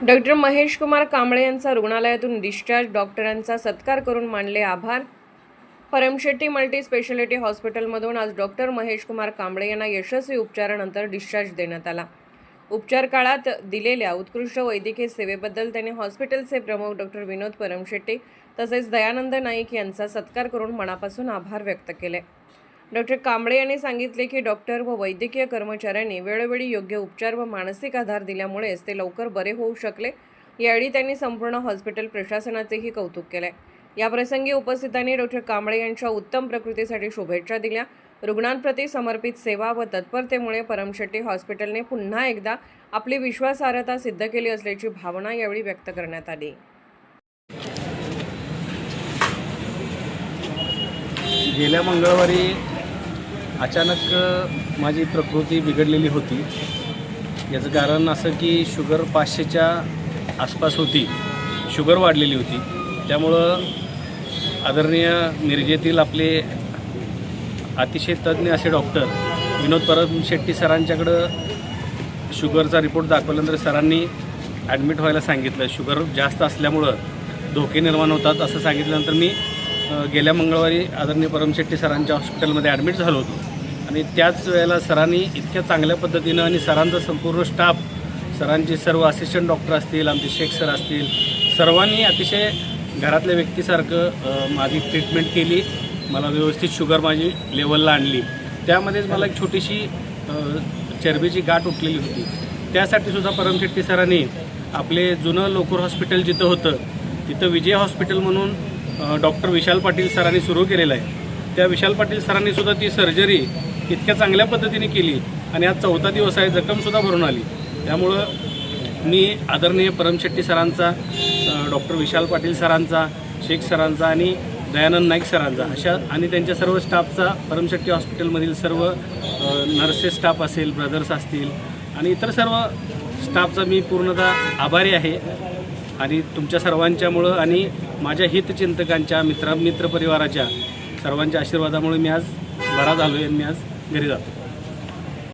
Doctor Mahesh Kumar Kamble यांचा रुग्णालयातून discharge, डॉक्टरांचा सत्कार करून मानले आभार। परमशेट्टी मल्टी स्पेशालिटी हॉस्पिटलमधून आज डॉक्टर महेश कुमार कांबळे यांना यशस्वी उपचारानंतर डिस्चार्ज देण्यात आला। उपचार काळात दिलेल्या उत्कृष्ट वैद्यकीय सेवेबद्दल त्यांनी हॉस्पिटलचे प्रमुख डॉक्टर विनोद परमशेट्टी तसेच दयानंद नाईक यांचा सत्कार करून मनापासून आभार व्यक्त केले। डॉक्टर कांबळे यांनी सांगितले की डॉक्टर व वैद्यकीय कर्मचाऱ्यांनी वेळोवेळी योग्य उपचार व मानसिक आधार दिल्यामुळेच ते लवकर बरे होऊ शकले। यावेळी त्यांनी संपूर्ण हॉस्पिटल प्रशासनाचेही कौतुक केले। याप्रसंगी उपस्थितांनी डॉक्टर कांबळे यांच्या उत्तम प्रकृतीसाठी शुभेच्छा दिल्या। रुग्णांप्रती समर्पित सेवा व तत्परतेमुळे परमशेट्टी हॉस्पिटलने पुन्हा एकदा आपली विश्वासार्हता सिद्ध केली असल्याची भावना यावेळी व्यक्त करण्यात आली। गेल्या मंगळवारी अचानक माझी प्रकृती बिघडलेली होती। याचं कारण असं की शुगर 500च्या आसपास होती, शुगर वाढलेली होती। त्यामुळं आदरणीय मिरजेतील आपले अतिशय तज्ज्ञ असे डॉक्टर विनोद परमशेट्टी सरांच्याकडं शुगरचा रिपोर्ट दाखवल्यानंतर सरांनी ॲडमिट व्हायला सांगितलं। शुगर जास्त असल्यामुळं धोके निर्माण होतात असं सांगितल्यानंतर मी गेल्या मंगळवारी आदरणीय परमशेट्टी सरांच्या हॉस्पिटलमध्ये ॲडमिट झालो होतो आणि त्याच वेळेला सरांनी इतक्या चांगल्या पद्धतीनं आणि सरांचा संपूर्ण स्टाफ, सरांचे सर्व असिस्टंट डॉक्टर असतील, आमचे शेख सर असतील, सर्वांनी अतिशय घरातल्या व्यक्तीसारखं माझी ट्रीटमेंट केली। मला व्यवस्थित शुगर माझी लेवलला आणली। त्यामध्येच मला एक छोटीशी चरबीची गाठ उठलेली होती। त्यासाठी सुद्धा परमशेट्टी सरांनी आपले जुनं लोकर हॉस्पिटल जिथं होतं तिथं विजय हॉस्पिटल म्हणून डॉक्टर विशाल पाटील सरांनी सुरू केलेलं आहे। त्या विशाल पाटील सरांनी सुद्धा ती सर्जरी इतक्या चांगल्या पद्धतीने केली आणि आज 4था दिवस आहे, जखमसुद्धा भरून आली। त्यामुळं मी आदरणीय परमशेट्टी सरांचा, डॉक्टर विशाल पाटील सरांचा, शेख सरांचा आणि दयानंद नाईक सरांचा अशा आणि त्यांच्या सर्व स्टाफचा, परमशेट्टी हॉस्पिटलमधील सर्व नर्सेस स्टाफ असेल, ब्रदर्स असतील आणि इतर सर्व स्टाफचा मी पूर्णतः आभारी आहे। आणि तुमच्या सर्वांच्यामुळं आणि माझ्या हितचिंतकांच्या मित्रपरिवाराच्या सर्वांच्या आशीर्वादामुळे मी आज बरा झालो आहे आणि मी आज घरी जातो।